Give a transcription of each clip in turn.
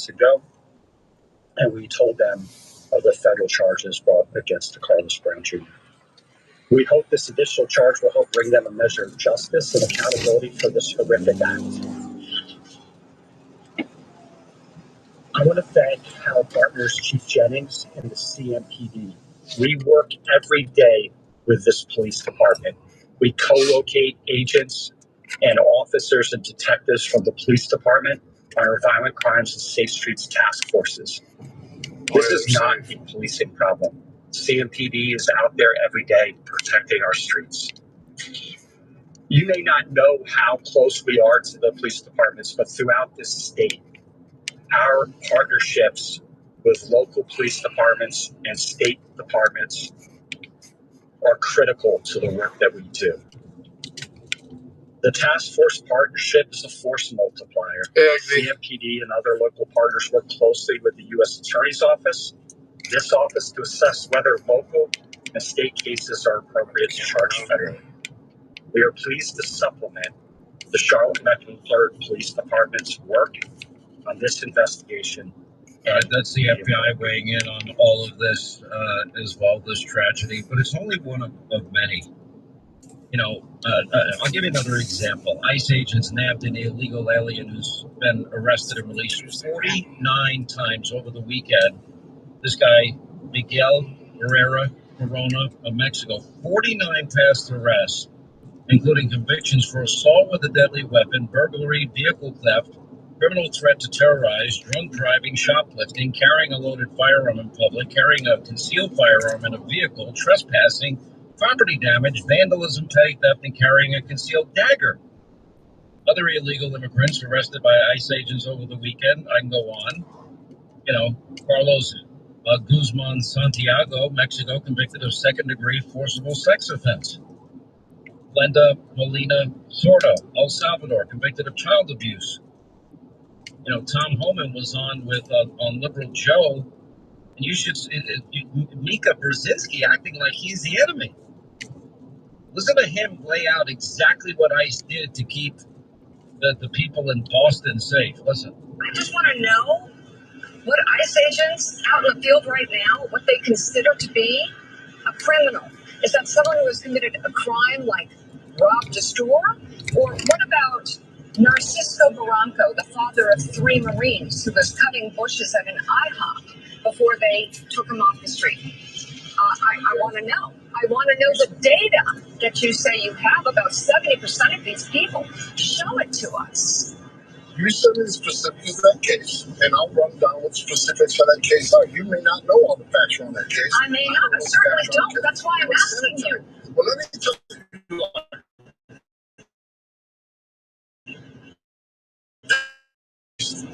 ago, and we told them of the federal charges brought against Carlos Brown Jr. We hope this additional charge will help bring them a measure of justice and accountability for this horrific act. I want to thank Hal Partners, Chief Jennings, and the CMPD. We work every day with this police department. We co-locate agents and officers and detectives from the police department on our violent crimes and safe streets task forces. This is not a policing problem. CMPD is out there every day protecting our streets. You may not know how close we are to the police departments, but throughout this state, our partnerships with local police departments and state departments are critical to the work that we do. The task force partnership is a force multiplier. CMPD and other local partners work closely with the U.S. Attorney's Office, this office, to assess whether local and state cases are appropriate to charge federally. We are pleased to supplement the Charlotte-Mecklenburg Police Department's work on this investigation. That's the FBI weighing in on all of this as well, this tragedy, but it's only one of many. I'll give you another example. ICE agents nabbed an illegal alien who's been arrested and released 49 times over the weekend. This guy, Miguel Herrera Corona of Mexico, 49 past arrests, including convictions for assault with a deadly weapon, burglary, vehicle theft, criminal threat to terrorize, drunk driving, shoplifting, carrying a loaded firearm in public, carrying a concealed firearm in a vehicle, trespassing, property damage, vandalism, petty theft, and carrying a concealed dagger. Other illegal immigrants arrested by ICE agents over the weekend. I can go on. Carlos Guzman Santiago, Mexico, convicted of second-degree forcible sex offense. Glenda Molina Sordo, El Salvador, convicted of child abuse. Tom Homan was on Liberal Joe, and you should Mika Brzezinski acting like he's the enemy. Listen to him lay out exactly what ICE did to keep the people in Boston safe. Listen. I just want to know what ICE agents out in the field right now, what they consider to be a criminal. Is that someone who has committed a crime like robbed a store? Or what about Narciso Barranco, the father of 3 Marines who was cutting bushes at an IHOP before they took him off the street? I want to know. I want to know the data that you say you have about 70% of these people. Show it to us. You send me the specifics of that case, and I'll run down what the specifics of that case are. You may not know all the facts on that case. I may not. I certainly don't. That's why I'm asking you. Well, let me tell you.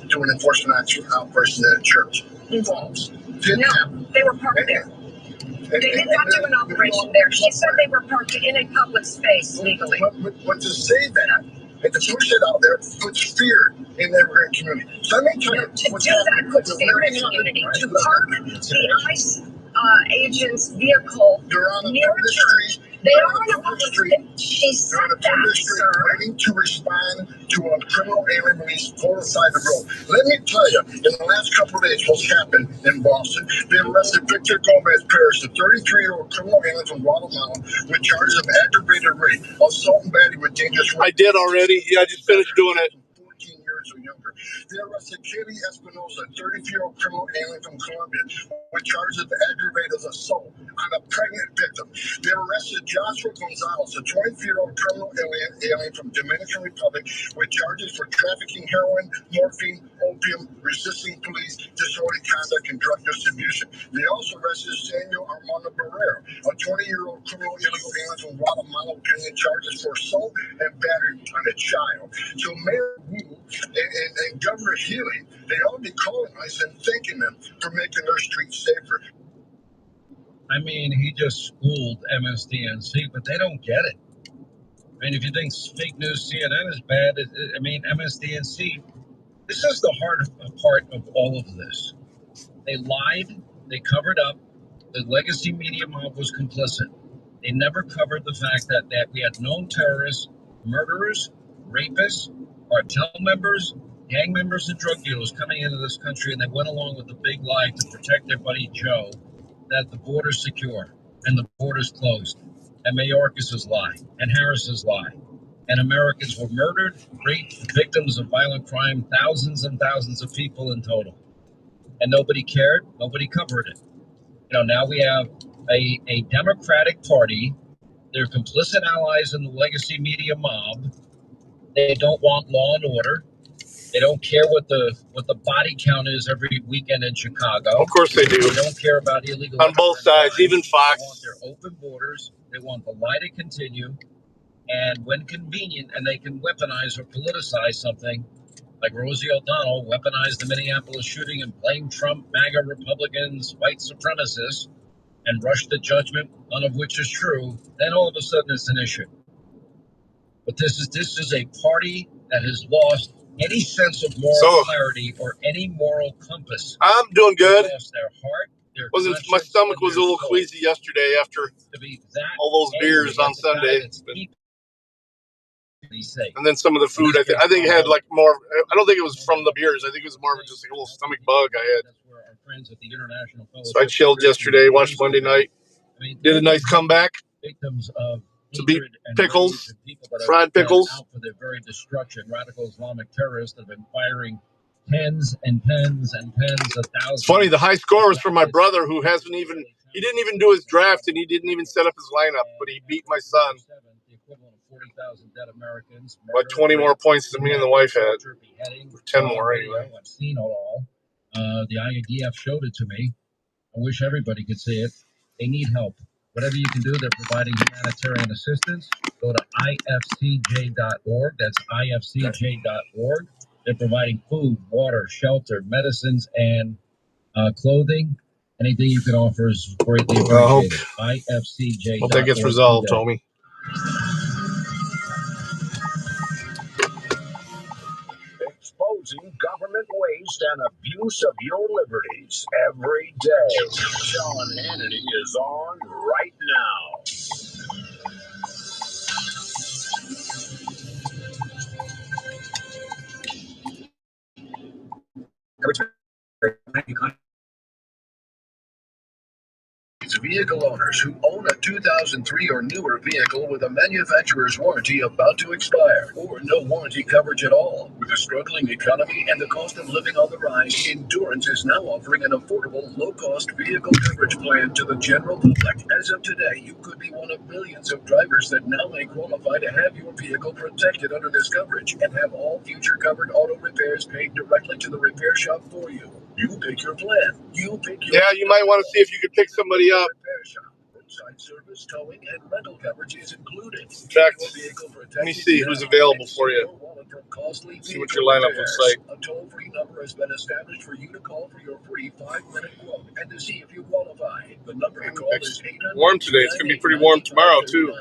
Do an enforcement action operation at a church. Involves. No, they were parked there. They did not do an operation there. She said they were parked in a public space legally. But to say that and to push it out there puts fear in the immigrant community. So let me tell you, to do that puts fear in the community. To park the ICE agent's vehicle near a church. They are on a public street. She said that, sir. Waiting to respond to a criminal alien release pulled aside the road. Let me tell you, in the last couple of days, what's happened in Boston. They arrested Victor Gomez Parrish, a 33-year-old criminal alien from Guatemala, with charges of aggravated rape, assault and battery with dangerous weapons. I did already. Yeah, I just finished doing it. 14 years or younger. They arrested Kaylee Espinosa, a 33-year-old criminal alien from Colombia, with charges of aggravated assault on a pregnant victim. They arrested Joshua Gonzalez, a 23-year-old criminal alien from Dominican Republic, with charges for trafficking heroin, morphine, opium, resisting police, disorderly conduct, and drug distribution. They also arrested Samuel Armando Barrera, a 20-year-old criminal illegal alien from Guatemala, pending charges for assault and battery on a child. So Mayor Wu and Governor Healy, they ought to be calling ICE and thanking them for making their streets safer. I mean, he just schooled MSDNC, but they don't get it. I mean, if you think fake news CNN is bad, MSDNC, this is the hard part of all of this. They lied, they covered up, the legacy media mob was complicit. They never covered the fact that we had known terrorists, murderers, rapists, cartel members, gang members and drug dealers coming into this country, and they went along with the big lie to protect their buddy Joe that the border's secure and the border's closed. And Mayorkas' lie and Harris's lie. And Americans were murdered, raped, victims of violent crime, thousands and thousands of people in total. And nobody cared, nobody covered it. Now we have a Democratic Party. They're complicit allies in the legacy media mob. They don't want law and order. They don't care what the body count is every weekend in Chicago. Of course they do. They don't care about illegal on both sides, even Fox. They want their open borders. They want the lie to continue. And when convenient, and they can weaponize or politicize something, like Rosie O'Donnell weaponized the Minneapolis shooting and blamed Trump, MAGA Republicans, white supremacists, and rushed to judgment, none of which is true, then all of a sudden it's an issue. But this is a party that has lost any sense of moral clarity or any moral compass. I'm doing good. They lost their heart, their My stomach was a little soul. queasy yesterday after all those beers on Sunday. And then some of the food, I think it had like more. I don't think it was from the beers. I think it was more of just a little stomach bug I had. So I chilled yesterday, watched Monday night, did a nice comeback. Victims of to beat pickles, fried pickles. Out for their very destruction. Radical Islamic terrorists have been firing tens and tens and tens of thousands. It's funny, the high score was from my brother, who didn't even do his draft, and he didn't even set up his lineup, but he beat my son. The equivalent of 40,000 dead Americans. By 20 more points than me and the wife had. 10 more anyway. I've seen it all. The IDF showed it to me. I wish everybody could see it. They need help. Whatever you can do, they're providing humanitarian assistance. Go to ifcj.org. That's ifcj.org. They're providing food, water, shelter, medicines, and clothing. Anything you can offer is greatly appreciated. ifcj.org. Hope that gets resolved, Tommy. Exposing government waste and abuse of your liberties every day. Sean Hannity is on right now. Vehicle owners who own a 2003 or newer vehicle with a manufacturer's warranty about to expire, or no warranty coverage at all. With a struggling economy and the cost of living on the rise, Endurance is now offering an affordable, low-cost vehicle coverage plan to the general public. As of today, you could be one of millions of drivers that now may qualify to have your vehicle protected under this coverage and have all future covered auto repairs paid directly to the repair shop for you. You pick your plan. You pick your you might want to see if you could pick somebody up. Repair shop. Roadside service, towing, and rental coverage is included. In fact, let me see who's available for you. See what your lineup looks like. A toll-free number has been established for you to call for your free 5-minute quote and to see if you qualify. The number to call is 800. Warm today. It's going to be pretty warm tomorrow, too.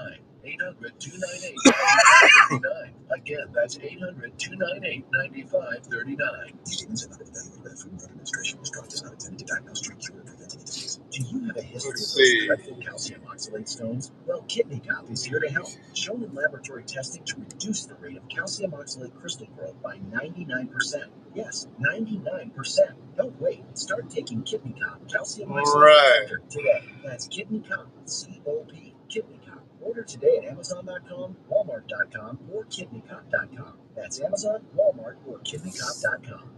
800-298-9539. Again, that's 800-298-9539. Statements and other evaluated by the Food and Drug Administration. This drug does not intend to diagnose, treat, cure, or prevent any disease. Do you have a history of those dreadful calcium oxalate stones? Well, Kidney Cop is here to help. Shown in laboratory testing to reduce the rate of calcium oxalate crystal growth by 99%. Yes, 99%. Don't wait. Start taking Kidney Cop calcium oxalate today. That's Kidney Cop, C-O-P, Kidney Cop. Order today at Amazon.com, Walmart.com, or KidneyCop.com. That's Amazon, Walmart, or KidneyCop.com.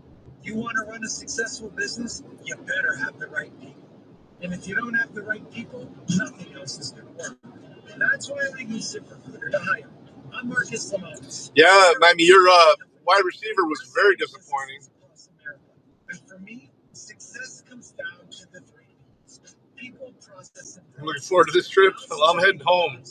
You want to run a successful business? You better have the right people. And if you don't have the right people, nothing else is going to work. That's why I use ZipRecruiter to hire. I'm Marcus Lamonis. Yeah, I mean, your wide receiver was very disappointing. And for me, success comes down to the 3 P's. People, process, and I'm looking forward to this trip. Well, I'm heading home.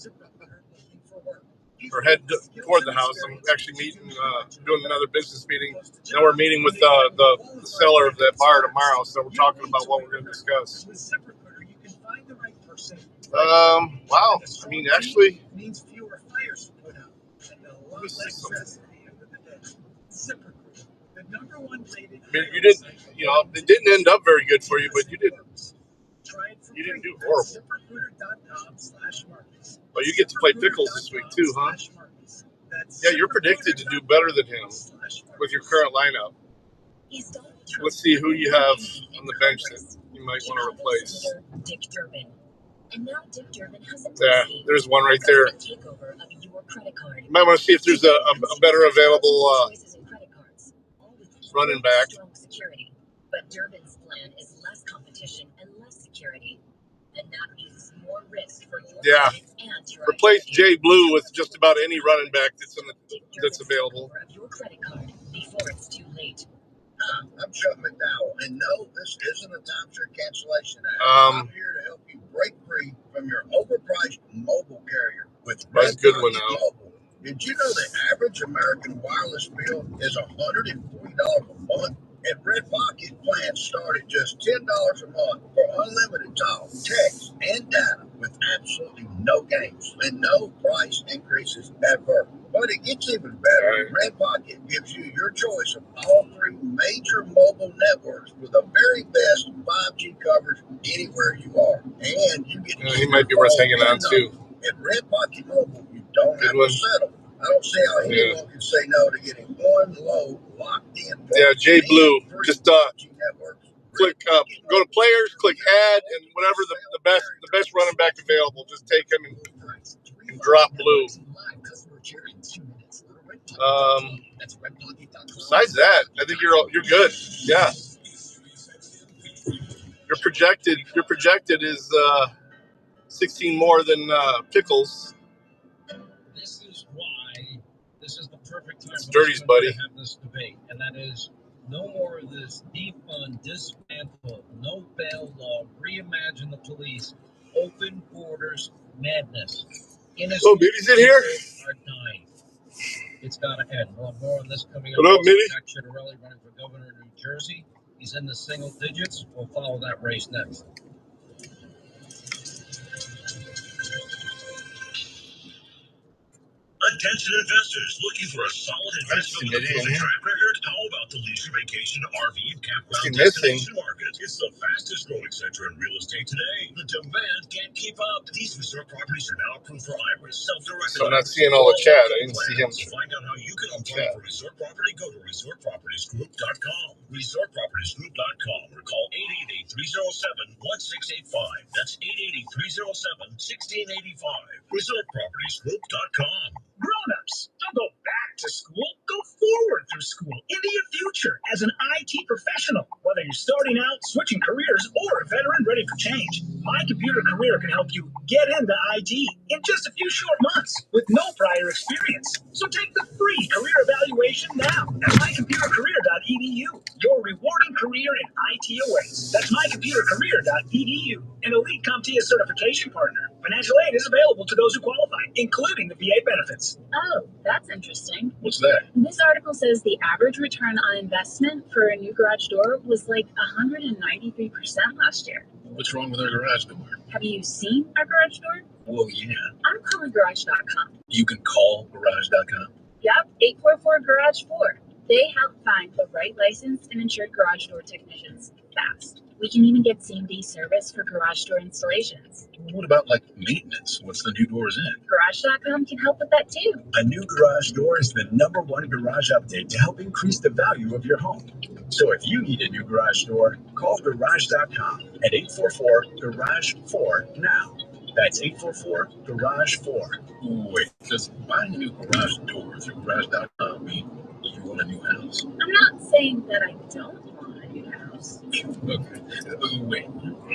Or head toward the house. I'm actually doing another business meeting. Now we're meeting with the seller of that bar tomorrow, so we're talking about what we're going to discuss. Wow. I mean, actually, means fewer fires to put out and a lot less stress at the end of the day. ZipRecruiter, the #1 rated. I mean, you didn't, it didn't end up very good for you, but you didn't do horrible. ZipRecruiter.com/Marcus. Well, you get to play pickles this week too, huh? Yeah, you're predicted to do better than him with your current lineup. Let's see who you have on the bench that you might want to replace. Yeah, there's one right there. You might want to see if there's a better available running back. But Durbin's plan is less competition and less security. And that means more risk for your and your replace Jay Blue with just about any running back that's available. Your credit card before it's too late. I'm Chuck McDowell, and no, this isn't a timeshare cancellation act. I'm here to help you break free from your overpriced mobile carrier with That's a good one now. Mobile. Did you know the average American wireless bill is $140 a month? And Red Pocket plans start at just $10 a month for unlimited talk, text, and data with absolutely no games and no price increases ever. But it gets even better. Red Pocket gives you your choice of all three major mobile networks with the very best 5G coverage anywhere you are. And you get he might be worth hanging on to. At Red Pocket Mobile, you don't have to settle. I don't see how anyone can say no to getting one low, locked-in. Yeah, Jay Blue. Just click go to players, click add, and whatever the best running back available, just take him and drop Blue. Besides that, I think you're good. Yeah. Your projected is 16 more than Pickles. This is the perfect time buddy. to have this debate, and that is no more of this defund, dismantle, no bail law, reimagine the police, open borders madness. Oh, Mitty's in here? Are dying. It's got to end. We'll have more on this coming up. What up, Mitty? Jack Ciattarelli running for governor of New Jersey. He's in the single digits. We'll follow that race next. Attention investors looking for a solid investment with a proven track record? How about the leisure vacation RV and campground destination market? It's the fastest growing sector in real estate today. The demand can't keep up. These resort properties are now approved for IRS, self-directed. So I'm not seeing all the chat. I didn't see him. To find out how you can apply for a resort property, go to resortpropertiesgroup.com. Resortpropertiesgroup.com or call 888-307-1685. That's 888-307-1685. Resortpropertiesgroup.com. Grown-ups, don't go back to school. Go forward through school into your future as an IT professional. Whether you're starting out, switching careers, or a veteran ready for change, My Computer Career can help you get into IT in just a few short months with no prior experience. So take the free career evaluation now at mycomputercareer.edu. Your rewarding career in IT awaits. That's mycomputercareer.edu. An elite CompTIA certification partner. Financial aid is available to those who qualify, including the VA benefits. Oh, that's interesting. What's that? This article says the average return on investment for a new garage door was like 193% last year. What's wrong with our garage door? Have you seen our garage door? Well, yeah. I'm calling garage.com. You can call garage.com? Yep, 844-GARAGE-4. They help find the right licensed and insured garage door technicians fast. We can even get same-day service for garage door installations. What about, like, maintenance once the new door is in? Garage.com can help with that, too. A new garage door is the #1 garage update to help increase the value of your home. So if you need a new garage door, call Garage.com at 844-GARAGE-4 now. That's 844-GARAGE-4. Wait, does buying a new garage door through Garage.com mean you want a new house? I'm not saying that I don't want a new house. Okay. Wait.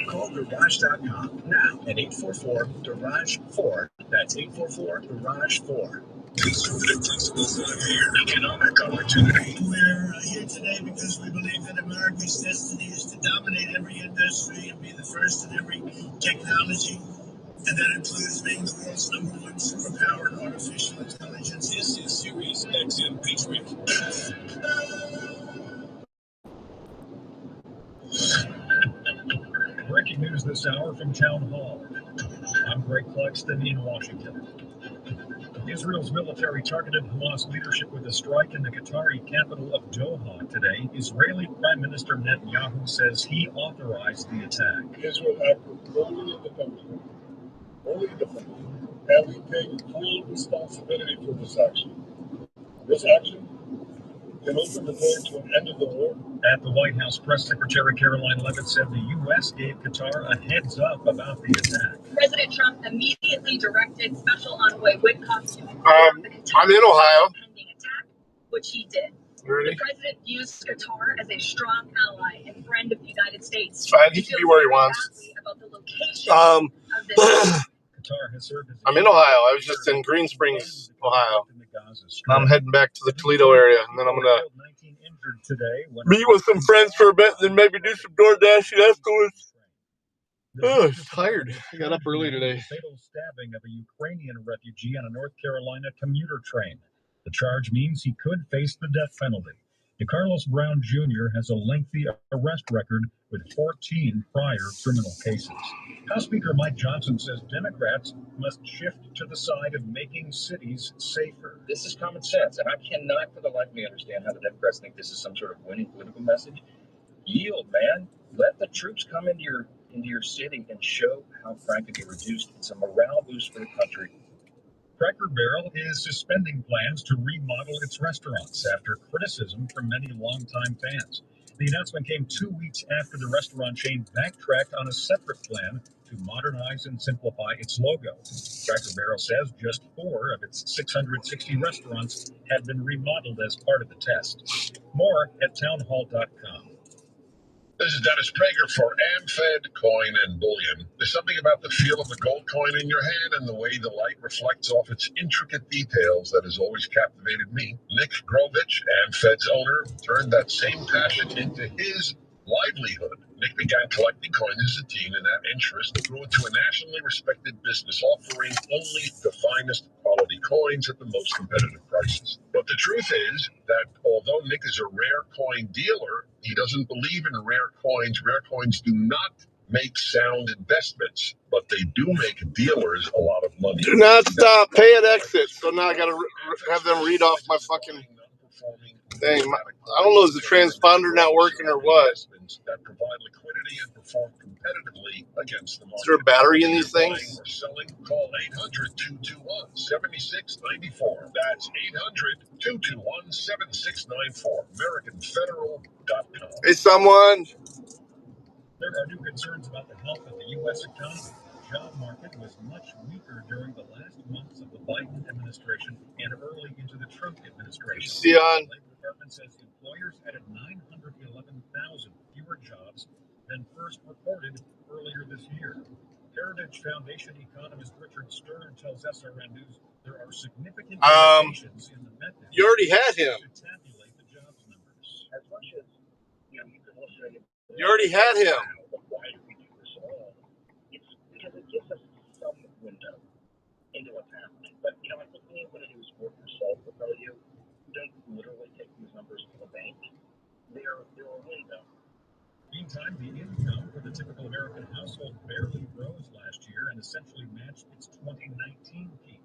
Call Garage.com now at 844-GARAGE-4. That's 844-GARAGE-4. Conservative principles of here. Economic opportunity. We're here today because we believe that America's destiny is to dominate every industry and be the first in every technology. And that includes being the world's #1 superpower in artificial intelligence. This is Sirius XM Patriot. Breaking news this hour from Town Hall. I'm Greg Cluxton in Washington. Israel's military targeted Hamas leadership with a strike in the Qatari capital of Doha today. Israeli Prime Minister Netanyahu says he authorized the attack. Israel acted fully independently, and we take full responsibility for this action. this action can open the door to an end of the war. At the White House, Press Secretary Caroline Leavitt said the U.S. gave Qatar a heads up about the attack. President Trump immediately directed Special Envoy Witkoff to I'm in Ohio. pending attack, which he did. Ready? The president views Qatar as a strong ally and friend of the United States. It's fine. He can be where he wants. About the location of this Qatar has served as I'm in Ohio. I was just in Green Springs, Ohio. I'm heading back to the Toledo area, and then I'm gonna meet with some friends for a bit, and then maybe do some door dashing afterwards. Oh, I'm tired. I got up early today. Fatal stabbing of a Ukrainian refugee on a North Carolina commuter train. The charge means he could face the death penalty. DeCarlos Brown Jr. has a lengthy arrest record with 14 prior criminal cases. House Speaker Mike Johnson says Democrats must shift to the side of making cities safer. This is common sense, and I cannot for the life of me understand how the Democrats think this is some sort of winning political message. Yield, man. Let the troops come into your city and show how crime can be reduced. It's a morale boost for the country. Cracker Barrel is suspending plans to remodel its restaurants after criticism from many longtime fans. The announcement came 2 weeks after the restaurant chain backtracked on a separate plan to modernize and simplify its logo. Cracker Barrel says just 4 of its 660 restaurants had been remodeled as part of the test. More at townhall.com. This is Dennis Prager for AmFed Coin and Bullion. There's something about the feel of the gold coin in your hand and the way the light reflects off its intricate details that has always captivated me. Nick Grovich, AmFed's owner, turned that same passion into his livelihood. Nick began collecting coins as a teen, and that interest grew into a nationally respected business offering only the finest quality coins at the most competitive prices. But the truth is that although Nick is a rare coin dealer, he doesn't believe in rare coins. Rare coins do not make sound investments, but they do make dealers a lot of money. Do not stop. Pay at exit. So now I got to have them read off my fucking thing. I don't know, is the transponder not working or what? That provide liquidity and perform competitively against the market. Is there a battery in these things? Or selling, call 800-221-7694. That's 800-221-7694. AmericanFederal.com. Hey, someone. There are new concerns about the health of the U.S. economy. The job market was much weaker during the last months of the Biden administration and early into the Trump administration. See on. The Labor Department says employers added 911,000 fewer jobs than first reported earlier this year. Heritage Foundation economist Richard Stern tells SRN News there are significant limitations in the methods You already had him. to tabulate the jobs numbers. As much as you can listen. You already had him. Why do we do this all? It's because it gives us some window into what's happening. But I think when you do is work for salt to tell you, don't literally take these numbers to the bank. They're a window. Meantime, the income for the typical American household barely rose last year and essentially matched its 2019 peak.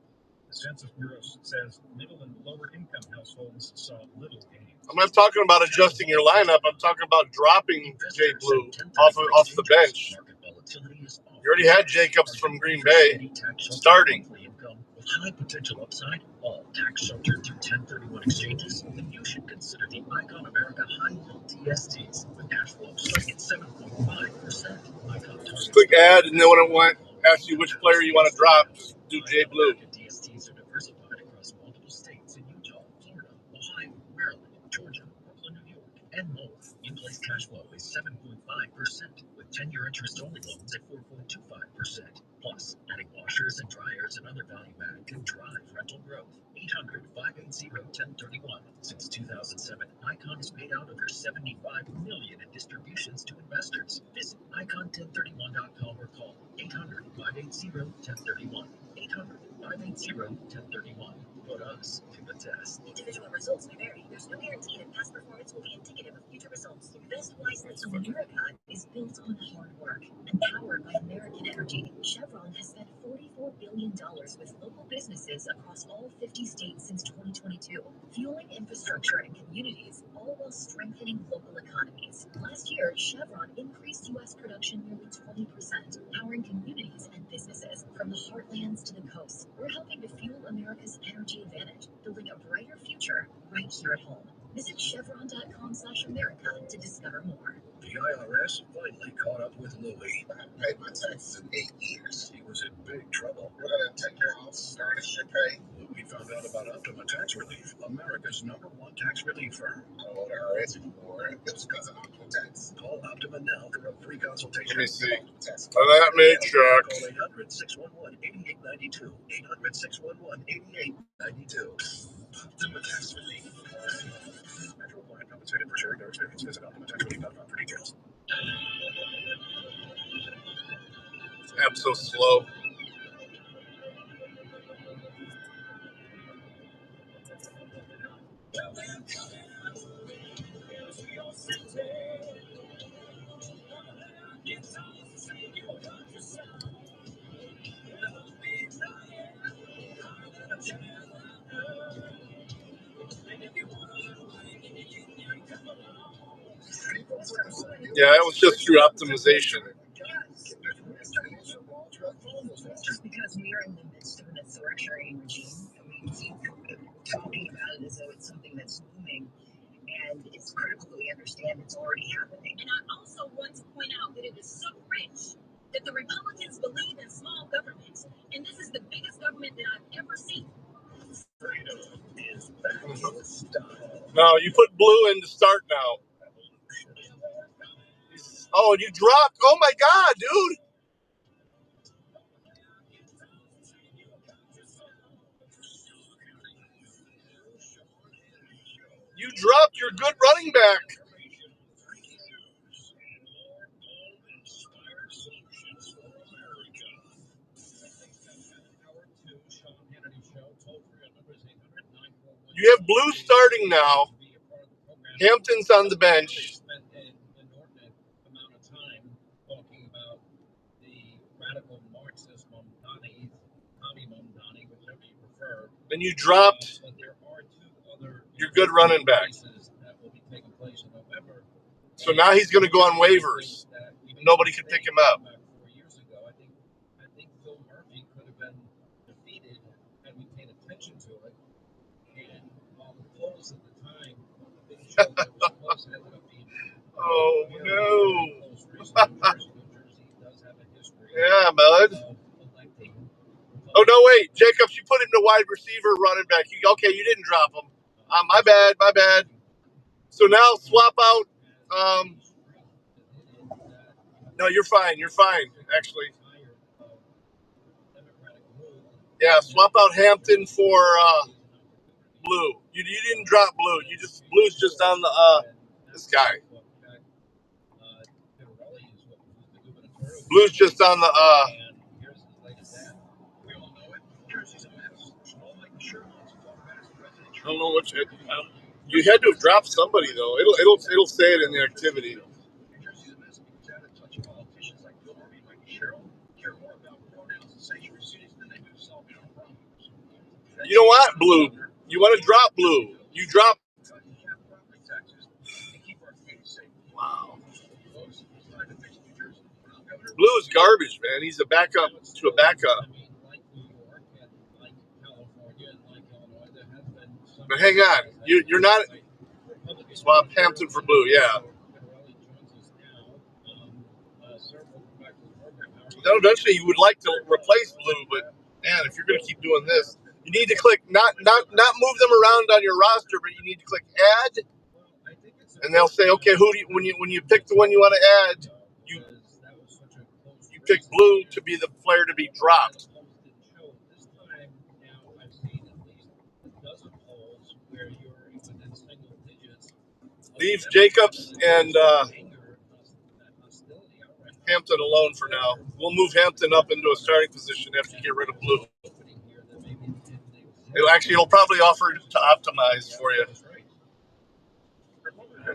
The Census Bureau says middle and lower income households saw little gains. I'm not talking about adjusting your lineup. I'm talking about dropping Jay Blue off the bench. You already had Jacobs from Green Bay starting. With high potential upside, all tax sheltered through 1031 exchanges, then you should consider the Icon America High Yield DSTs with cash flow starting at 7.5%. Icon targets Click add, and then when it went, ask you which player you want to drop, just do Jay Blue. DSTs are diversified across multiple states in Utah, Florida, Ohio, Maryland, Georgia, Brooklyn, New York, and more. In-place cash flow is 7.5%, with 10-year interest-only loans at 4.25%. Plus, adding washers and dryers and other value add can drive rental growth. 800-580-1031. Since 2007, Icon has paid out over $75 million in distributions to investors. Visit icon1031.com or call 800-580-1031. 800-580-1031. Put us to the test. Individual results may vary. There's no guarantee that past performance will be indicative of future results. Invest wisely. America is built on hard work and powered by American energy. Chevron has spent $44 billion with local businesses across all 50 states since 2022, fueling infrastructure and communities, all while strengthening local economies. Last year, Chevron increased U.S. production nearly 20%, powering communities and businesses from the heartlands to the coast. We're helping to fuel America's energy advantage, building a brighter future IRS finally caught up with Louie. I haven't paid my taxes in 8 years. He was in big trouble. We're going to take your house, garnish your pay. Louie found out about Optima Tax Relief, America's #1 tax relief firm. I owe the IRS anymore. It was because of Optima Tax. Call Optima now for a free consultation. Let me see. Tax. Let me check. Call 800-611-8892. 800-611-8892. Optima Tax Relief. Natural client compensated for sharing their experience. Visit OptimaTaxRelief.com for details. App's so slow. Yeah, it was just through optimization. Just because we are in the midst of an authoritarian regime, and we keep talking about it as though it's something that's looming, and it's critical that we understand it's already happening. And I also want to point out that it is so rich that the Republicans believe in small government, and this is the biggest government that I've ever seen. Freedom is back in style. No, you put blue in to start now. Oh, you dropped. Oh my God, dude. You dropped your good running back. You have blue starting now. Hampton's on the bench. And you dropped your good running back. So now he's going to go on waivers. Nobody can pick him up. Oh, no. Yeah, bud. Oh, no, wait. Jacobs, you put him to wide receiver, running back. Okay, you didn't drop him. My bad. So now swap out. No, you're fine, actually. Yeah, swap out Hampton for blue. You didn't drop blue. Blue's just on the this guy. Blue's just on the I don't know what you had to have dropped somebody though. It'll say it in the activity. You know what, blue? You want to drop blue? You drop. Wow. Blue is garbage, man. He's a backup to a backup. But hang on, you're not. Swap Hampton for blue, yeah. Then eventually you would like to replace blue, but man, if you're going to keep doing this, you need to click not move them around on your roster, but you need to click add, and they'll say, okay, when you pick the one you want to add, you pick blue to be the player to be dropped. Leave Jacobs and Hampton alone for now. We'll move Hampton up into a starting position after you get rid of blue. It'll probably offer to optimize for you.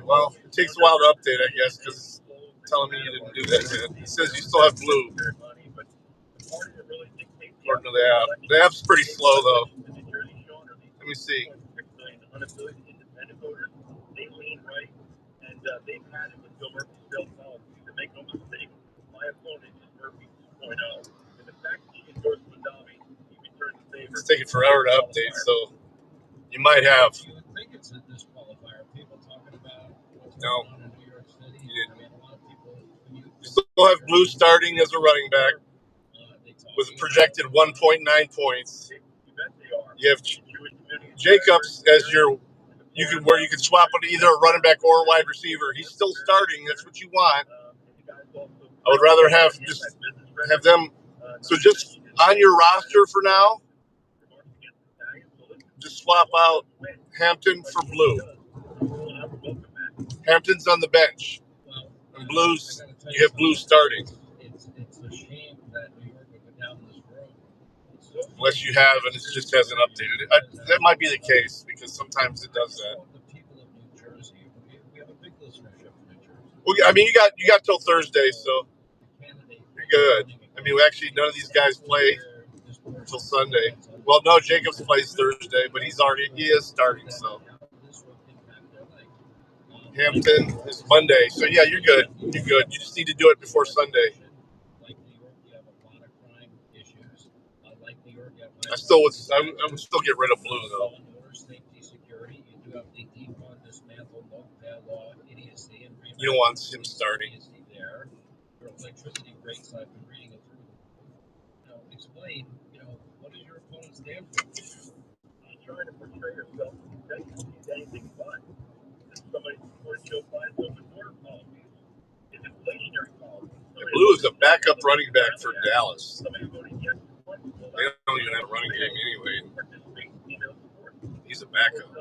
Well, it takes a while to update, I guess, because it's telling me you didn't do that, man. It says you still have blue. According to the app. The app's pretty slow, though. Let me see. They've had it with Bill Murphy's failed policies. To make no mistake, my opponent is Murphy 2.0. And the fact that he endorsed Mondavi, he returned the favor. It's taking forever to update, so you might have. No, you didn't. We'll have Blue starting as a running back with a projected 1.9 points. You have Jacobs as where you can swap it either a running back or a wide receiver. He's still starting. That's what you want. I would rather have them. So just on your roster for now, just swap out Hampton for Blue. Hampton's on the bench. And Blue's, you have Blue starting. It's a shame that New York would go down this road. Unless you have, and it just hasn't updated it. That might be the case because sometimes it does that. The people of New Jersey, we have a big listenership in New Jersey. Well, I mean, you got till Thursday, so you're good. I mean, actually, none of these guys play until Sunday. Well, no, Jacobs plays Thursday, but he is starting. So Hampton is Monday. So yeah, you're good. You're good. You just need to do it before Sunday. I would still get rid of Blue though. You don't want him starting. Electricity rates I've been reading it through. Explain, what does your opponent stand for? She's trying to portray herself that she's anything but. Somebody supports Joe Biden's open border policies. It's inflationary policies. Blue is a backup running back for Dallas. They don't even have a running game anyway. He's a backup.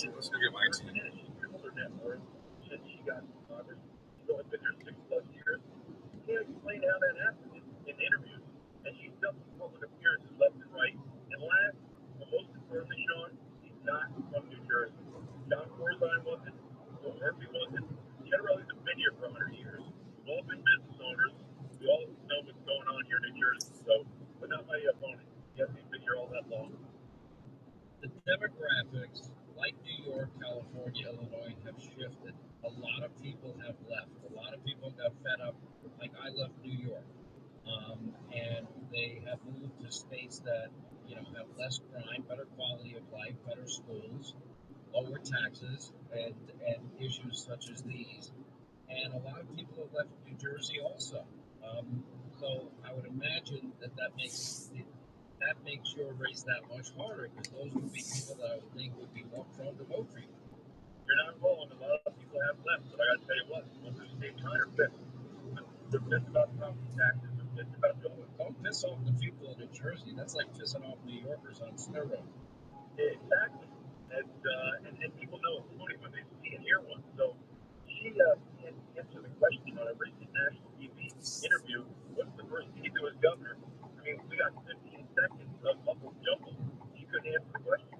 Let's go get my team. Since she got in Congress, she's only been there 6+ years. Can't explain how that happened in interviews. And she's done some public appearances left and right. And last, but most importantly, Sean, she's not from New Jersey. John Corzine wasn't. Bill Murphy wasn't. Generally, the been here for 100 years. We've all been business owners. We all know what's going on here in New Jersey. So, but not my opponent. Yes, he's been here all that long. The demographics, like New York, California, Illinois, have shifted. A lot of people have left. A lot of people got fed up. Like I left New York, and they have moved to states that have less crime, better quality of life, better schools, lower taxes, and issues such as these. And a lot of people have left New Jersey also. So I would imagine that makes your race that much harder because those would be people that I would think would be more prone to vote for you. You're not wrong. A lot of people have left, but I got to tell you what, most of the same kind are pissed. They're pissed about property taxes. They're pissed about doing. Don't piss off the people in New Jersey. That's like pissing off New Yorkers on steroids. Exactly. And people know it's funny when they see and hear one. So she can't answer the question on a recent national TV interview. What's the first thing you do as governor? I mean, we got 15 seconds of muffled jumble. She couldn't answer the question.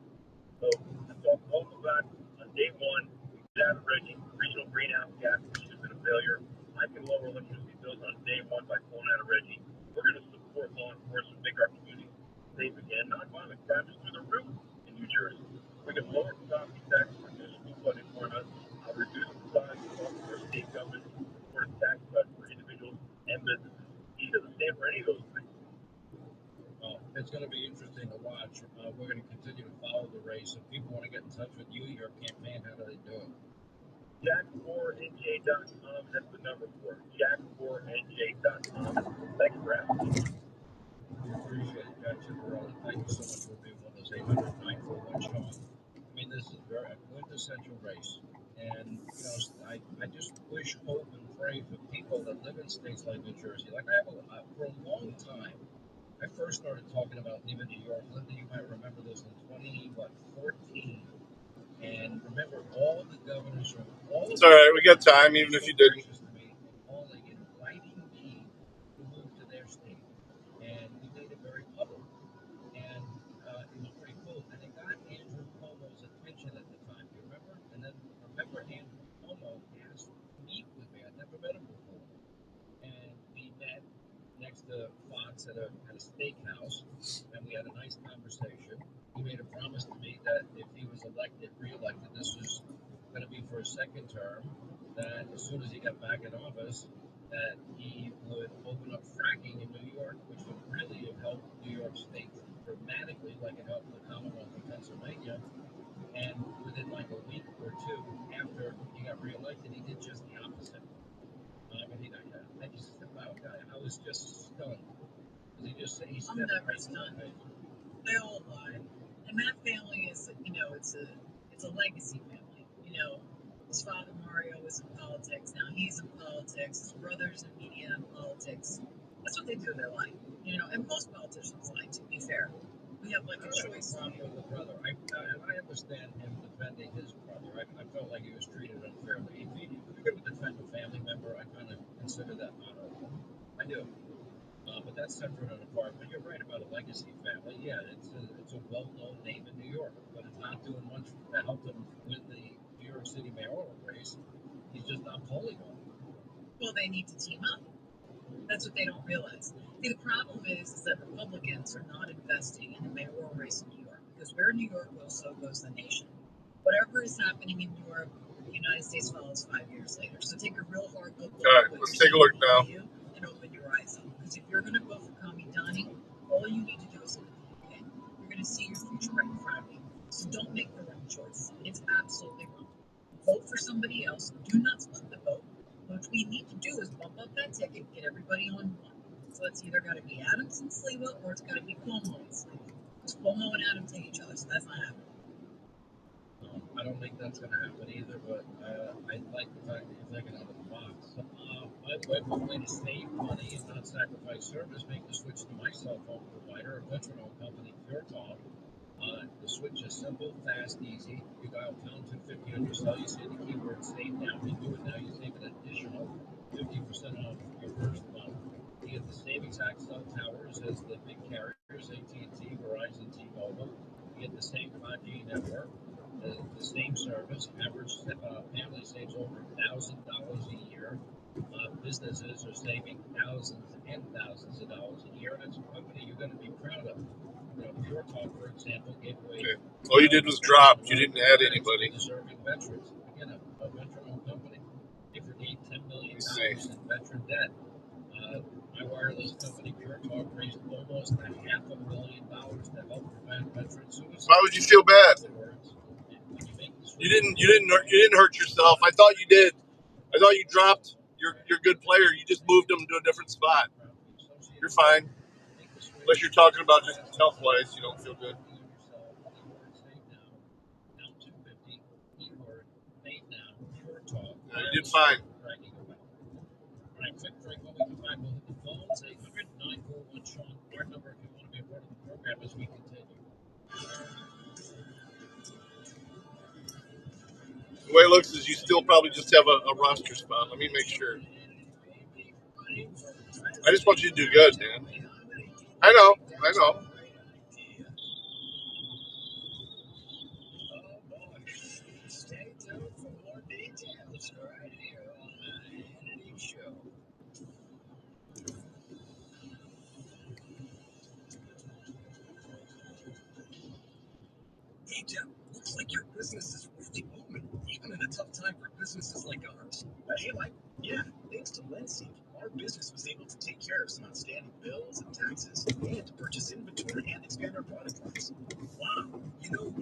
So I talked all about on day one, we get out of Reggie, regional greenhouse gas, which has been a failure. I can lower electricity bills on day one by pulling out of Reggie. We're going to support law enforcement, make our community safe again. Nonviolent crime is through the roof in New Jersey. We can lower property taxes, reduce school funding for us, reduce the size of our state government, support a tax cut for individuals and businesses. He doesn't stand for any of those things. It's going to be interesting to watch. We're going to continue to follow the race. If people want to get in touch with you, your campaign, how do they do it? Jack4nj.com. That's the number for it. Jack4nj.com. Thanks for asking. We appreciate it, Jack Ciparelli. Thank you so much for being with us. 800-941 Sean. I mean, this is a quintessential race. And, I just wish, hope, and pray for people that live in states like New Jersey. Like I have for a long time. I first started talking about leaving New York. Linda, you might remember this in 2014. And remember, all the governors from all It's all right. We got time, even if you didn't. All inviting me to move to their state. And we made it very public. And it was pretty cool. And it got Andrew Cuomo's attention at the time. Do you remember? And then remember Andrew Cuomo asked to meet with me. I'd never met him before. And we met next to Fox at a steakhouse, and we had a nice conversation. He made a promise to me that if he was re-elected, this was going to be for a second term, that as soon as he got back in office, that he would open up fracking in New York, which would really have helped New York State dramatically, like it helped the Commonwealth of Pennsylvania. And within like a week or two after he got reelected, he did just the opposite. I was just stunned. He said I'm never stunned. They all lie. And that family is, it's a legacy family. His father Mario was in politics. Now he's in politics. His brother's in media and politics. That's what they do in their life. And most politicians lie, to be fair. We have like a choice. With the brother. I understand him defending his brother. I felt like he was treated unfairly. If you're going to defend a family member, I kind of consider that honorable. I do. But that's separate and apart. But you're right about a legacy family. Yeah, it's a well-known name in New York, but it's not doing much to help him win the New York City mayoral race. He's just not polling well. Well, they need to team up. That's what they don't realize. See, the problem is that Republicans are not investing in the mayoral race in New York, because where New York goes, so goes the nation. Whatever is happening in New York, the United States follows 5 years later. So take a real hard look. All right, let's take a look now. And open your eyes up. Because if you're going to vote for Kami Donnie, all you need to do is look at the UK. You're going to see your future right in front of you. So don't make the wrong choice. It's absolutely wrong. Vote for somebody else. Do not split the vote. What we need to do is bump up that ticket, get everybody on one. So it's either got to be Adams and Sliwa, or it's got to be Cuomo and Sliwa. Because Cuomo and Adams hate each other, so that's not happening. I don't think that's going to happen either, but I like the fact that you're thinking out of the box. By the way, one way to save money and not sacrifice service, make the switch to my cell phone provider, a veteran-owned company, Pure Talk. The switch is simple, fast, easy. You dial pound 250 on your cell, you say the keyword save now. You do it now, you save an additional 50% off your first month. You get the same exact cell towers as the big carriers, AT&T, Verizon, T-Mobile. You get the same 5G network, the same service. Average family saves over $1,000 a year. Businesses are saving thousands and thousands of dollars a year, and it's a company you're going to be proud of. Pure Talk, for example, gave away. Okay. All you did was drop. You didn't add anybody. Deserving veterans. Again, a veteran-owned company. They forgave $10 million in veteran debt. My wireless company, Pure Talk, raised almost $500,000 to help prevent veteran suicide. Why would you feel bad? You didn't hurt yourself. I thought you did. I thought you dropped your good player. You just moved him to a different spot. You're fine. Unless you're talking about just health-wise, you don't feel good. No, you did fine. The way it looks is you still probably just have a roster spot. Let me make sure. I just want you to do good, man. I know. Stay tuned for more details right here on the Hannity Show. Hey, Jeff, looks like your business is really booming, even in a tough time for businesses like ours. Hey, Mike. Yeah, thanks to LendSeek, our business was able to take care of some outstanding bills and taxes, and to purchase inventory and expand our product lines. Wow,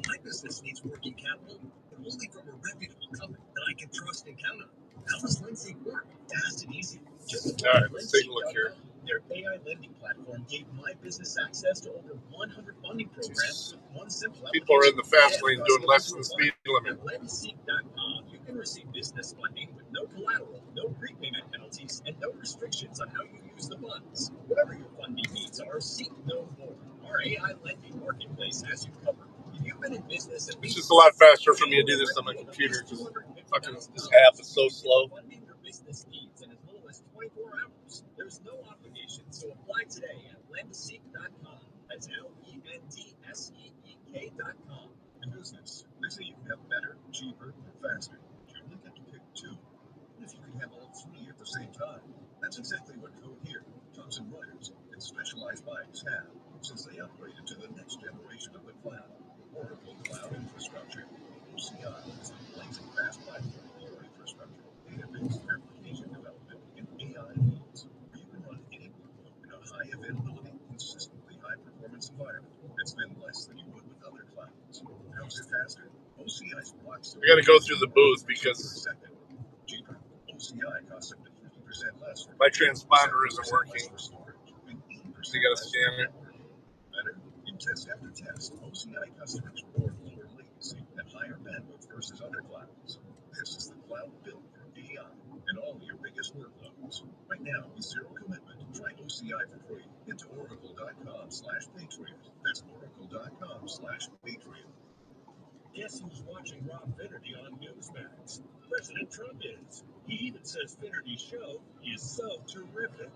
my business needs working capital, but only from a reputable company that I can trust and count on. How does LendSeek work? Fast and easy. Just all right, let's take a look here. Their AI lending platform gave my business access to over 100 funding programs with one simple application. People are in the fast lane doing less than the speed limit. At LendSeek.com, you can receive business funding with no collateral, no prepayment penalties, and no restrictions on how you use the funds. Whatever your funding needs are, seek no more. Our AI lending marketplace has you covered. If you've been in business, it's just a lot faster for me to do this on my computer. Just fucking this app is so slow. Funding your business needs in as little as 24 hours. There's no obligation, so apply today at lendseek.com. That's LENDSEEK.com. In business, they say you can have better, cheaper, and faster. You only get to pick two. What if you can have all three at the same time? That's exactly what Code Here, Thomson Reuters, and Specialized Buyers have, since they upgraded to the next generation of the cloud, Oracle Cloud Infrastructure. OCI is the blazing fast platform for your infrastructure, database, application development, and AI environment and spend less than you would with other clouds. How's it faster? OCI's block storage. I got to go through the booth because cheaper. OCI costs up to 50% less. My transponder isn't working. So you got to scan it. Better? In test after test, OCI customers report lower latency and higher bandwidth versus other clouds. This is the cloud built for AI and all your biggest workloads. Right now, with zero commitment, try OCI for free into oracle.com/patriot. That's oracle.com/patriot. Guess who's watching Rob Finnerty on Newsmax? President Trump is. He even says Finnerty's show is so terrific.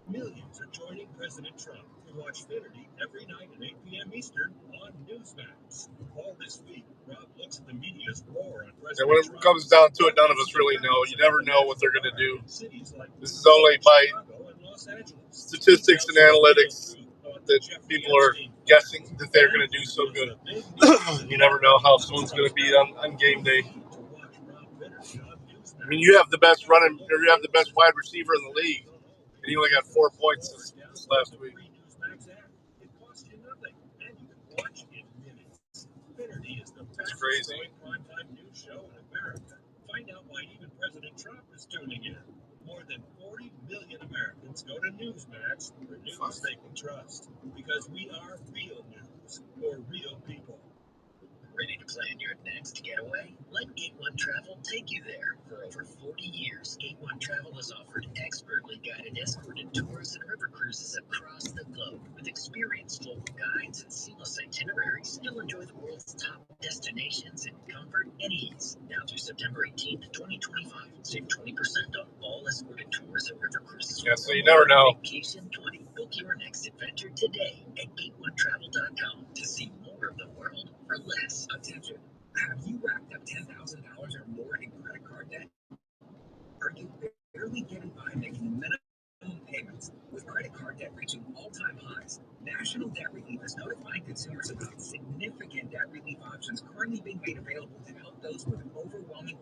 Millions are joining President Trump to watch Finnerty every night at 8 p.m. Eastern on Newsmax. All this week, Rob looks at the media's roar on President And when it Trump. comes down to it, none of us really know. You never know what they're going to do. This is only by statistics and analytics that people are guessing that they're going to do so good. You never know how someone's going to be on game day. I mean, you have the best wide receiver in the league, and he only got 4 points this last week. It's crazy. Find out why even President Trump is tuning in. More than 40 million Americans go to Newsmax for news they can trust. Because we are real news for real people. Ready to plan your next getaway? Let Gate One Travel take you there. For over 40 years, Gate One Travel has offered expertly guided escorted tours and river cruises across the globe. With experienced local guides and seamless itineraries, you'll enjoy the world's top destinations in comfort and ease. Now through September 18th, 2025, save 20% on all escorted tours and river cruises. Yeah, so you never know. Vacation 20. Book your next adventure today at GateOneTravel.com to see more of the world for less. Attention. Have you racked up $10,000 or more in credit card debt? Are you barely getting by making minimum payments with credit card debt reaching all-time highs? National Debt Relief is notifying consumers about significant debt relief options currently being made available to help those with overwhelming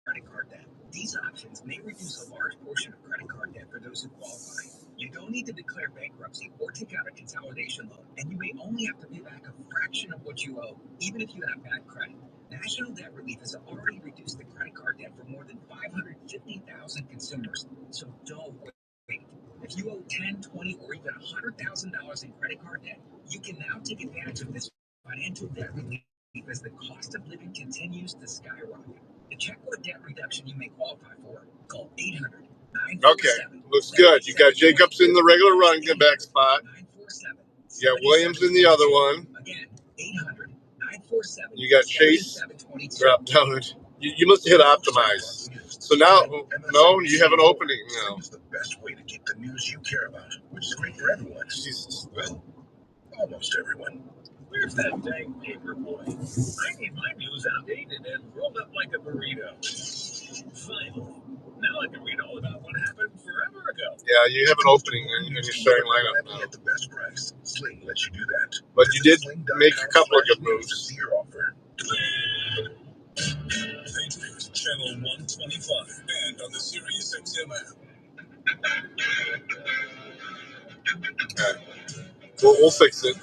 credit card debt. These options may reduce a large portion of credit card debt for those who qualify. You don't need to declare bankruptcy or take out a consolidation loan, and you may only have to pay back a fraction of what you owe, even if you have bad credit. National Debt Relief has already reduced the credit card debt for more than 550,000 consumers, so don't wait. If you owe $10,000, $20,000, or even $100,000 in credit card debt, you can now take advantage of this financial debt relief as the cost of living continues to skyrocket. To check what debt reduction you may qualify for, call 800. Okay, looks good. You got Jacobs in the regular running back spot. You got Williams in the other one. You got Chase drop down. You must hit optimize. So now, no, you have an opening now. It's the best way to get the news you care about, which is great for everyone. Jesus. Well, almost everyone. Where's that dang paper boy? I need my news outdated and rolled up like a burrito. Finally. Now I can read all about what happened forever ago. Yeah, you have an opening in your starting lineup now. At the best price. Sling lets you do that. But you did make a couple of good moves. See your offer. Patriots Channel 125 and on the Sirius XM app. Okay. We'll fix it.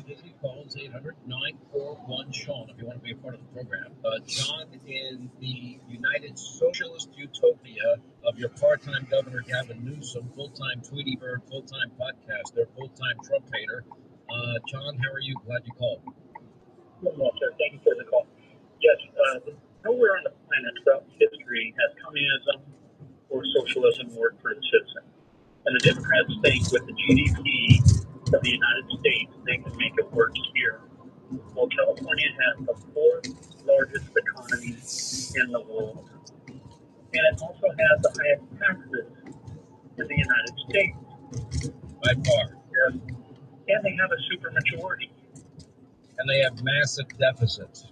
Disney calls 800-941-SEAN if you want to be a part of the program. John, in the United Socialist utopia of your part-time Governor Gavin Newsom, full-time Tweety Bird, full-time podcaster, full-time Trump hater. John, how are you? Glad you called. Well, sir, thank you for the call. Yes, nowhere on the planet throughout history has communism or socialism worked for the citizen. And the Democrats think with the GDP of the United States, they can make it work here. Well, California has the fourth largest economy in the world. And it also has the highest taxes in the United States. By far. Yes. And they have a supermajority. And they have massive deficits.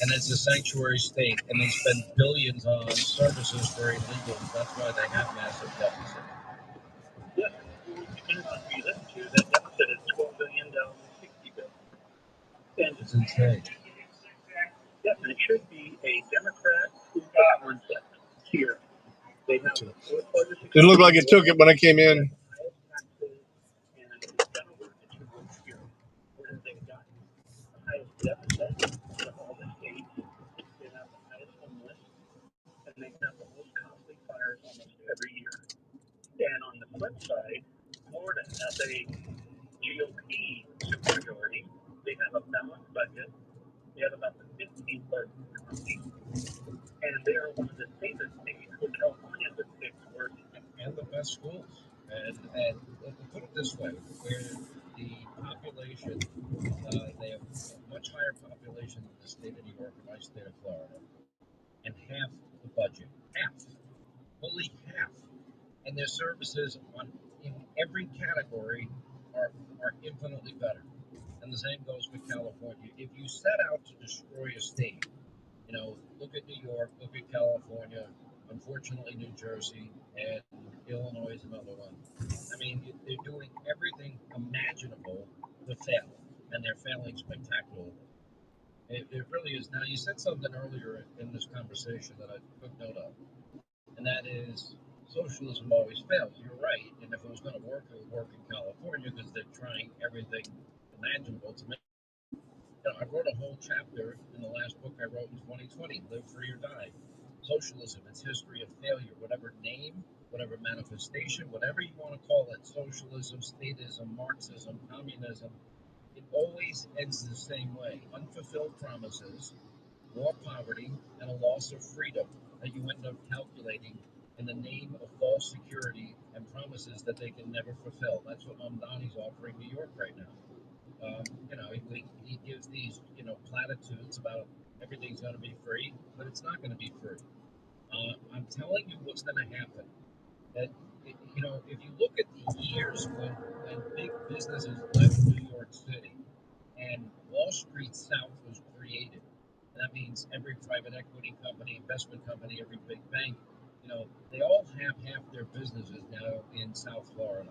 And it's a sanctuary state, and they spend billions on services for illegals. That's why they have massive deficits. Yes, depending on who you listen to, that deficit is $12 billion, $60 billion. It's insane. Here, they have the fourth largest Didn't look like it took it when I came in. And they have the most costly fires almost every year. And on the flip side, Florida has a GOP supermajority. They have a balanced budget. They have about the 15th largest economy, and they are one of the safest states. Where California is the sixth worst, and the best schools. And put it this way, where the population, they have a much higher population than the state of New York and my state of Florida, and half the budget, half, fully half, and their services in every category are infinitely better. And the same goes with California. If you set out to destroy a state, look at New York, look at California, unfortunately New Jersey, and Illinois is another one. I mean, they're doing everything imaginable to fail, and they're failing spectacularly. It really is. Now, you said something earlier in this conversation that I took note of, and that is socialism always fails. You're right, and if it was going to work, it would work in California because they're trying everything imaginable to make. I wrote a whole chapter in the last book I wrote in 2020, Live Free or Die. Socialism, its history of failure, whatever name, whatever manifestation, whatever you want to call it, socialism, statism, Marxism, communism, it always ends the same way. Unfulfilled promises, more poverty, and a loss of freedom that you end up calculating in the name of false security and promises that they can never fulfill. That's what Mamdani's offering New York right now. He gives these, platitudes about everything's going to be free, but it's not going to be free. I'm telling you what's going to happen. That, if you look at the years when big businesses left New York City and Wall Street South was created, that means every private equity company, investment company, every big bank, they all have half their businesses now in South Florida.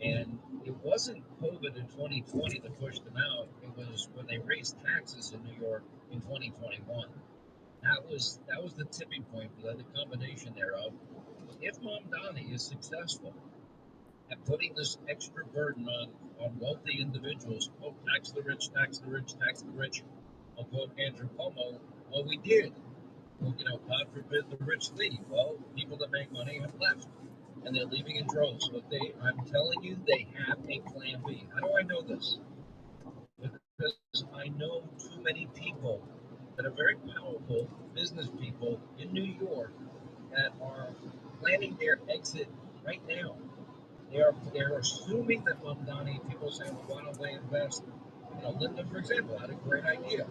And it wasn't COVID in 2020 that pushed them out. It was when they raised taxes in New York in 2021. That was the tipping point for the combination thereof. If Mamdani is successful at putting this extra burden on wealthy individuals, tax the rich, tax the rich, tax the rich, I'll quote Andrew Cuomo, well, we did. Well, God forbid the rich leave. Well, people that make money have left. And they're leaving in droves. But I'm telling you, they have a plan B. How do I know this? Because I know too many people that are very powerful business people in New York that are planning their exit right now. They're assuming that Mamdani, people say, well, why don't they invest? Linda, for example, had a great idea.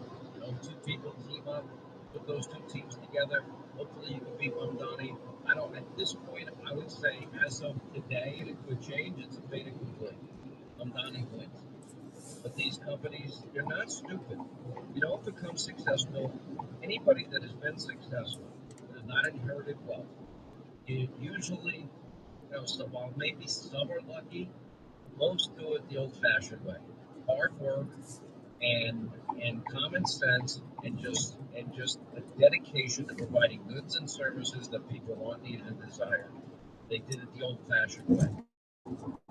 Two people team up, put those two teams together. Hopefully you can beat Mamdani. At this point, I would say, as of today, and it could change, it's a fait accompli. Mamdani wins. But these companies, they're not stupid. You don't become successful. Anybody that has been successful that has not inherited wealth, it usually, so while maybe some are lucky, most do it the old-fashioned way. Hard work and common sense and just a dedication to providing goods and services that people want, need, and desire. They did it the old-fashioned way.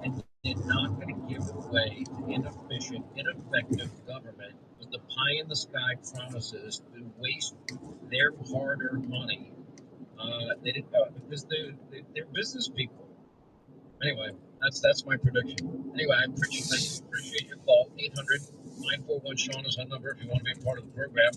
And they're not going to give way to inefficient, ineffective government with the pie-in-the-sky promises to waste their hard-earned money. They didn't because they're business people. Anyway, that's my prediction. Anyway, I appreciate your call. 800-941-SEAN is our number if you want to be a part of the program.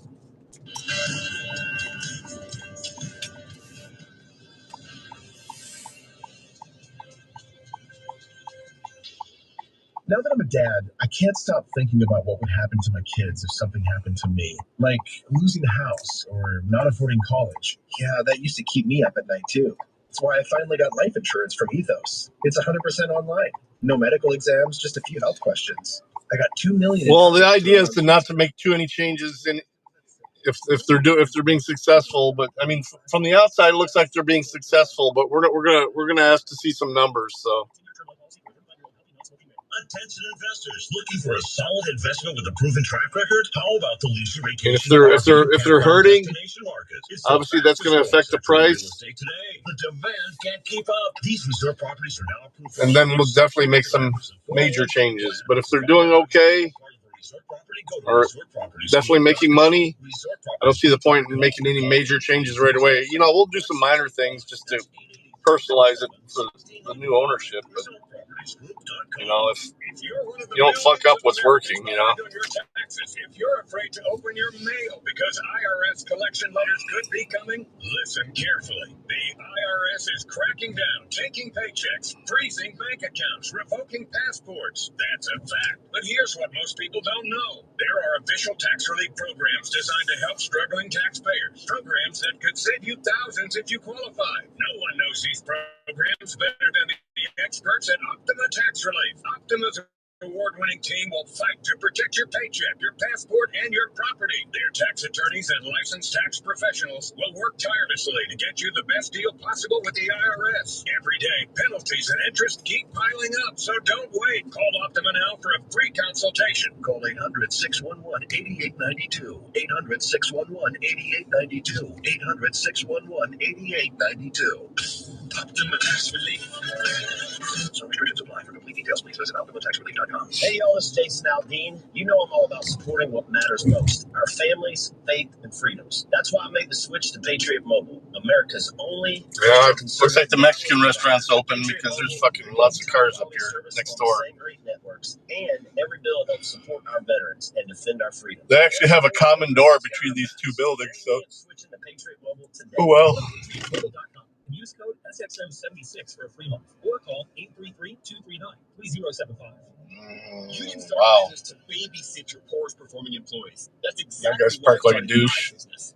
Now that I'm a dad, I can't stop thinking about what would happen to my kids if something happened to me. Like losing a house or not affording college. Yeah, that used to keep me up at night too. That's why I finally got life insurance from Ethos. It's 100% online. No medical exams, just a few health questions. I got $2 million. Well, the idea is not to make too many changes in if they're being successful. But I mean, from the outside, it looks like they're being successful. But we're gonna ask to see some numbers. So Attention investors looking for a solid investment with a proven track record? How about the Leisure And Vacation? if they're hurting, obviously that's going to affect the price. Today, the demand can't keep up. These resort properties are now approved for And then we'll definitely make some major changes. But if they're doing okay, or definitely making money, I don't see the point in making any major changes right away. You know, we'll do some minor things just to personalize it for the new ownership. But, you know, if you don't fuck up what's working, you know. If you're afraid to open your mail because IRS collection letters could be coming, listen carefully. The IRS is cracking down, taking paychecks, freezing bank accounts, revoking passports. That's a fact. But here's what most people don't know. There are official tax relief programs designed to help struggling taxpayers. Programs that could save you thousands if you qualify. No one knows these programs better than the experts at Optima Tax Relief. Optima's award-winning team will fight to protect your paycheck, your passport, and your property. Their tax attorneys and licensed tax professionals will work tirelessly to get you the best deal possible with the IRS. Every day, penalties and interest keep piling up, so don't wait. Call Optima now for a free consultation. Call 800-611-8892. 800-611-8892. 800-611-8892. Optima Tax Relief. Some restrictions apply. For complete details, please visit OptimaTaxRelief.com. Hey, y'all, it's Jason Aldean. You know I'm all about supporting what matters most, our families, faith, and freedoms. That's why I made the switch to Patriot Mobile, America's only... Yeah, looks like the Mexican restaurant's open because there's fucking lots of cars up here next door. Networks, and every bill helps support our veterans and defend our freedom. They actually have a common door between these two buildings, so... Oh, well. Use code SXM76 for a free month or call 833-239-3075. You didn't start a business to babysit your poorest performing employees. That's exactly that guy's parked like a douche.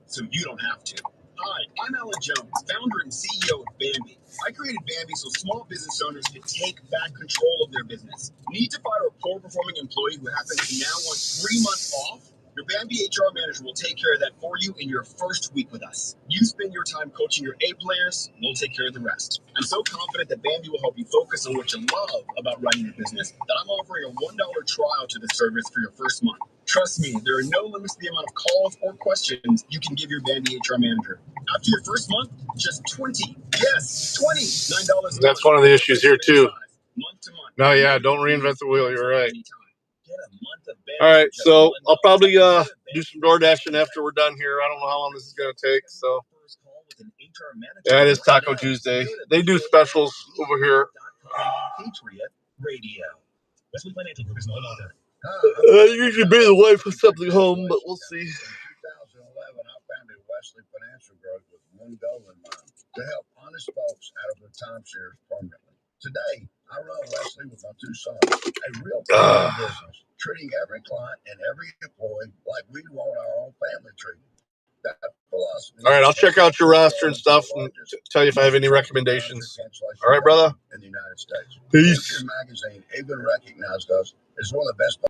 So you don't have to. Hi, I'm Alan Jones, founder and CEO of Bambi. I created Bambi so small business owners could take back control of their business. Need to fire a poor performing employee who happens to now want 3 months off? Your Bambi HR manager will take care of that for you in your first week with us. You spend your time coaching your A players, we'll take care of the rest. I'm so confident that Bambi will help you focus on what you love about running your business that I'm offering a $1 trial to the service for your first month. Trust me, there are no limits to the amount of calls or questions you can give your Bambi HR manager. After your first month, just 20. Yes, 20. $9. That's one of the issues here, too. Month to month. No, yeah, don't reinvent the wheel. You're right. All right, so I'll probably do some door dashing after we're done here. I don't know how long this is going to take, so. Yeah, it is Taco Tuesday. They do specials over here. Usually bring the wife with something home, but we'll see. In 2011, I founded Wesley Financial Group with one goal in mind: to help honest folks out of their timeshares permanently. Today, I run Wesley with my two sons, a real business, treating every client and every employee like we want our own family treatment. That philosophy. All right, I'll check out your roster and stuff and tell you if I have any recommendations. All right, brother. In the United States. Peace. Magazine even recognized us as one of the best